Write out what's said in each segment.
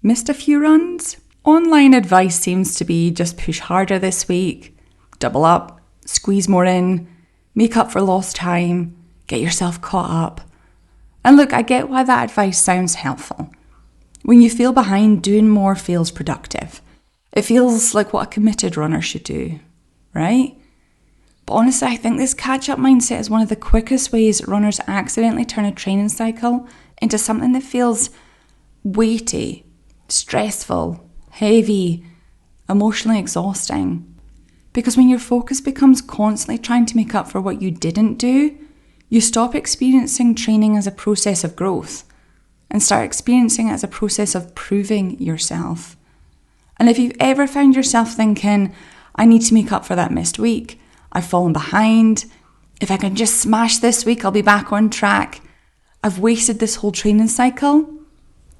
Missed a few runs? Online advice seems to be just push harder this week, double up, squeeze more in, make up for lost time, get yourself caught up. And look, I get why that advice sounds helpful. When you feel behind, doing more feels productive. It feels like what a committed runner should do, right? But honestly, I think this catch-up mindset is one of the quickest ways runners accidentally turn a training cycle into something that feels weighty, stressful, heavy, emotionally exhausting. Because when your focus becomes constantly trying to make up for what you didn't do, you stop experiencing training as a process of growth and start experiencing it as a process of proving yourself. And if you've ever found yourself thinking, I need to make up for that missed week, I've fallen behind, if I can just smash this week, I'll be back on track, I've wasted this whole training cycle,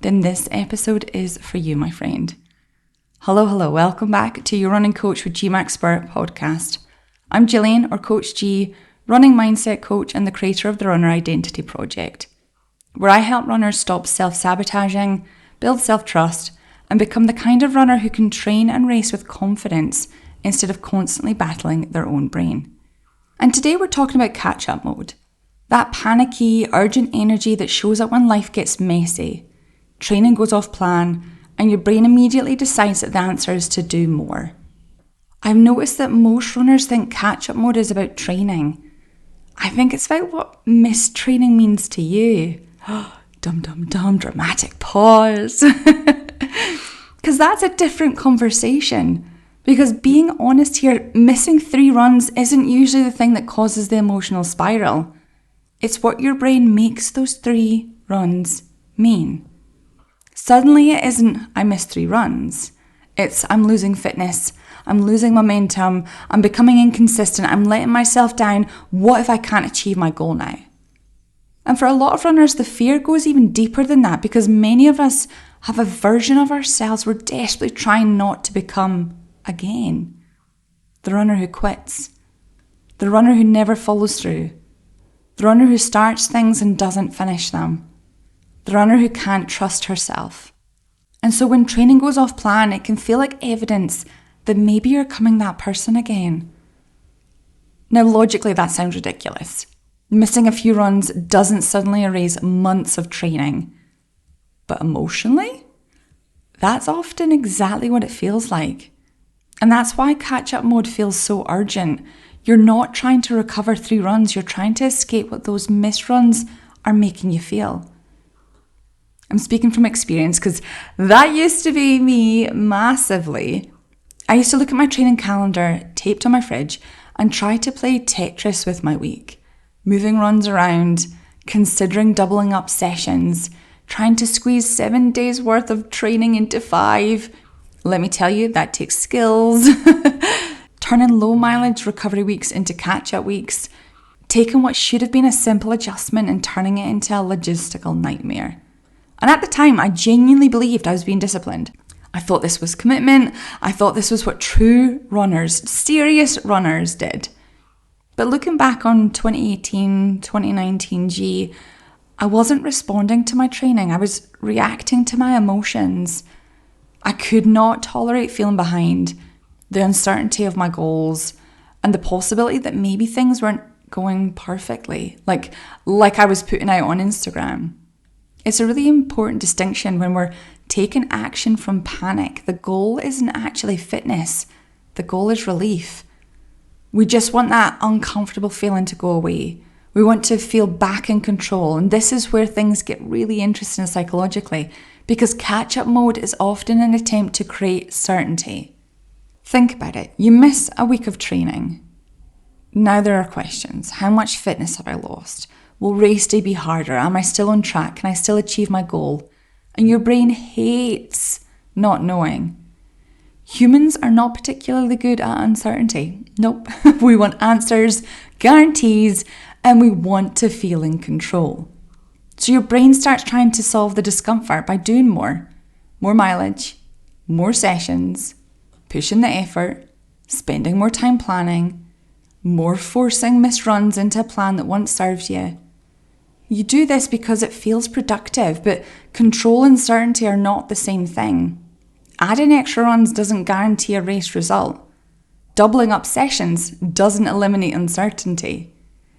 then this episode is for you, my friend. Hello, welcome back to your Running Coach with GMacSpurr podcast. I'm Gillian, or Coach G, running mindset coach and the creator of the Runner Identity Project, where I help runners stop self-sabotaging, build self-trust, and become the kind of runner who can train and race with confidence instead of constantly battling their own brain. And today we're talking about catch-up mode, that panicky, urgent energy that shows up when life gets messy, training goes off plan, and your brain immediately decides that the answer is to do more. I've noticed that most runners think catch-up mode is about training. I think it's about what missed training means to you. Dum, dramatic pause. Because that's a different conversation. Because being honest here, missing 3 runs isn't usually the thing that causes the emotional spiral. It's what your brain makes those 3 runs mean. Suddenly it isn't, I missed 3 runs. It's, I'm losing fitness, I'm losing momentum, I'm becoming inconsistent, I'm letting myself down. What if I can't achieve my goal now? And for a lot of runners, the fear goes even deeper than that, because many of us have a version of ourselves we're desperately trying not to become again. The runner who quits. The runner who never follows through. The runner who starts things and doesn't finish them. The runner who can't trust herself. And so when training goes off plan, it can feel like evidence that maybe you're becoming that person again. Now, logically, that sounds ridiculous. Missing a few runs doesn't suddenly erase months of training. But emotionally, that's often exactly what it feels like. And that's why catch-up mode feels so urgent. You're not trying to recover 3 runs, you're trying to escape what those missed runs are making you feel. I'm speaking from experience because that used to be me massively. I used to look at my training calendar taped on my fridge and try to play Tetris with my week, moving runs around, considering doubling up sessions, trying to squeeze 7 days worth of training into 5. Let me tell you, that takes skills. Turning low mileage recovery weeks into catch-up weeks, taking what should have been a simple adjustment and turning it into a logistical nightmare. And at the time, I genuinely believed I was being disciplined. I thought this was commitment. I thought this was what true runners, serious runners did. But looking back on 2018, 2019 G, I wasn't responding to my training. I was reacting to my emotions. I could not tolerate feeling behind, the uncertainty of my goals, and the possibility that maybe things weren't going perfectly, like I was putting out on Instagram. It's a really important distinction when we're taking action from panic. The goal isn't actually fitness. The goal is relief. We just want that uncomfortable feeling to go away. We want to feel back in control. And this is where things get really interesting psychologically, because catch-up mode is often an attempt to create certainty. Think about it. You miss a week of training. Now there are questions. How much fitness have I lost? Will race day be harder? Am I still on track? Can I still achieve my goal? And your brain hates not knowing. Humans are not particularly good at uncertainty. Nope. We want answers, guarantees, and we want to feel in control. So your brain starts trying to solve the discomfort by doing more mileage, more sessions, pushing the effort, spending more time planning, more forcing missed runs into a plan that once served you. You do this because it feels productive, but control and certainty are not the same thing. Adding extra runs doesn't guarantee a race result. Doubling up sessions doesn't eliminate uncertainty.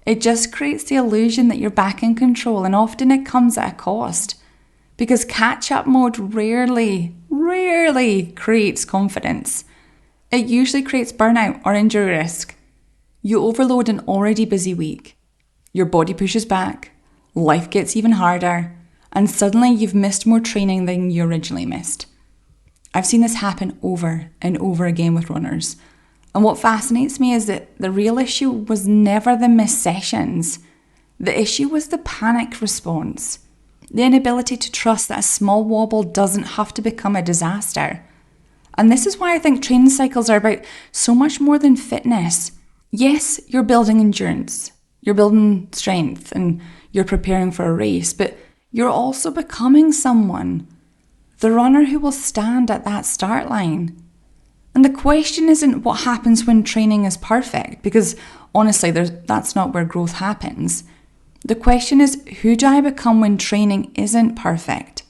It just creates the illusion that you're back in control, and often it comes at a cost. Because catch-up mode rarely creates confidence. It usually creates burnout or injury risk. You overload an already busy week. Your body pushes back, life gets even harder, and suddenly you've missed more training than you originally missed. I've seen this happen over and over again with runners. And what fascinates me is that the real issue was never the missed sessions. The issue was the panic response. The inability to trust that a small wobble doesn't have to become a disaster. And this is why I think training cycles are about so much more than fitness. Yes, you're building endurance, you're building strength, and you're preparing for a race, but you're also becoming someone, the runner who will stand at that start line. And the question isn't what happens when training is perfect, because honestly, that's not where growth happens. The question is, who do I become when training isn't perfect?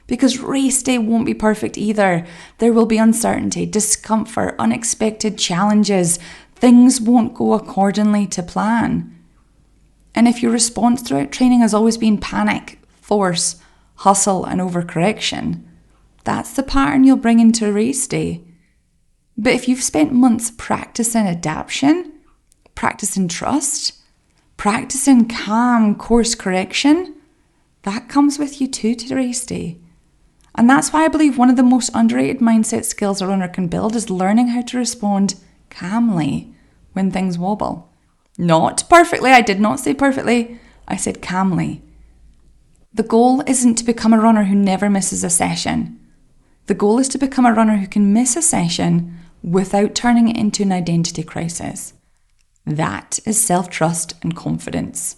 Because race day won't be perfect either. There will be uncertainty, discomfort, unexpected challenges. Things won't go accordingly to plan. And if your response throughout training has always been panic, force, hustle, and overcorrection, that's the pattern you'll bring into race day. But if you've spent months practicing adaptation, practicing trust, practicing calm course correction, that comes with you too to race day. And that's why I believe one of the most underrated mindset skills a runner can build is learning how to respond calmly when things wobble. Not perfectly, I did not say perfectly, I said calmly. The goal isn't to become a runner who never misses a session. The goal is to become a runner who can miss a session without turning it into an identity crisis. That is self-trust and confidence.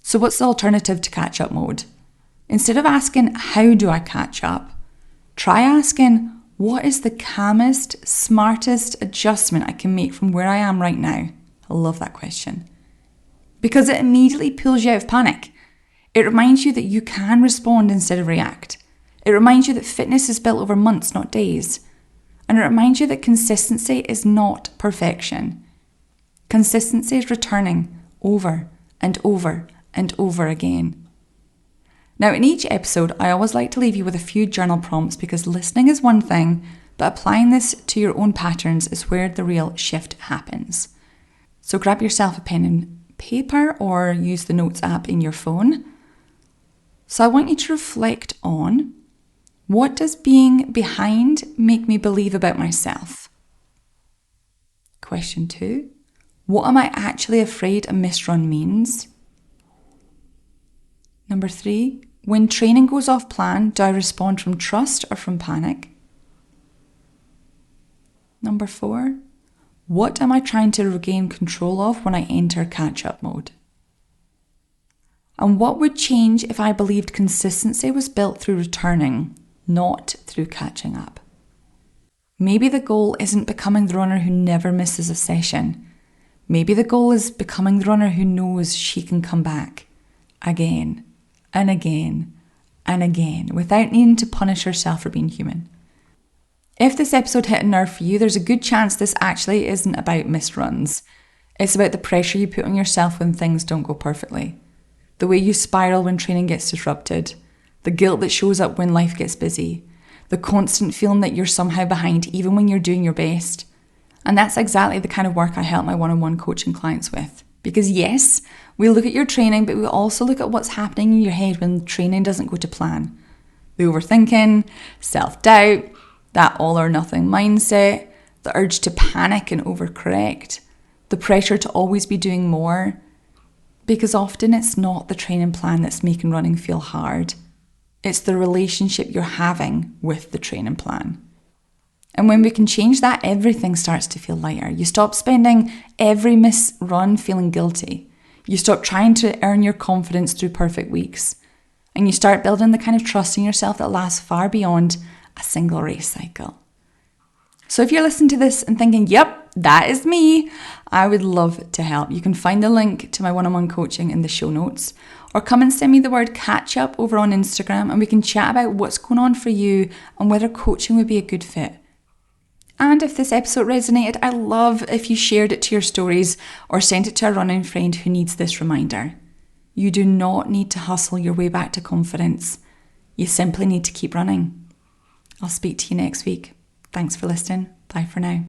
So what's the alternative to catch-up mode? Instead of asking, how do I catch up? Try asking, what is the calmest, smartest adjustment I can make from where I am right now? I love that question. Because it immediately pulls you out of panic. It reminds you that you can respond instead of react. It reminds you that fitness is built over months, not days. And it reminds you that consistency is not perfection. Consistency is returning over and over and over again. Now, in each episode, I always like to leave you with a few journal prompts because listening is one thing, but applying this to your own patterns is where the real shift happens. So grab yourself a pen and paper or use the Notes app in your phone. So I want you to reflect on, what does being behind make me believe about myself? Question 2, what am I actually afraid a missed run means? Number 3, when training goes off plan, do I respond from trust or from panic? Number 4, what am I trying to regain control of when I enter catch-up mode? And what would change if I believed consistency was built through returning, not through catching up? Maybe the goal isn't becoming the runner who never misses a session. Maybe the goal is becoming the runner who knows she can come back again and again and again without needing to punish herself for being human. If this episode hit a nerve for you, there's a good chance this actually isn't about missed runs. It's about the pressure you put on yourself when things don't go perfectly. The way you spiral when training gets disrupted, the guilt that shows up when life gets busy, the constant feeling that you're somehow behind even when you're doing your best. And that's exactly the kind of work I help my one-on-one coaching clients with. Because yes, we look at your training, but we also look at what's happening in your head when training doesn't go to plan. The overthinking, self-doubt, that all or nothing mindset, the urge to panic and overcorrect, the pressure to always be doing more. Because often it's not the training plan that's making running feel hard. It's the relationship you're having with the training plan. And when we can change that, everything starts to feel lighter. You stop spending every missed run feeling guilty. You stop trying to earn your confidence through perfect weeks. And you start building the kind of trust in yourself that lasts far beyond a single race cycle. So if you're listening to this and thinking, yep, that is me. I would love to help. You can find the link to my one-on-one coaching in the show notes, or come and send me the word catch up over on Instagram and we can chat about what's going on for you and whether coaching would be a good fit. And if this episode resonated, I love if you shared it to your stories or sent it to a running friend who needs this reminder. You do not need to hustle your way back to confidence. You simply need to keep running. I'll speak to you next week. Thanks for listening. Bye for now.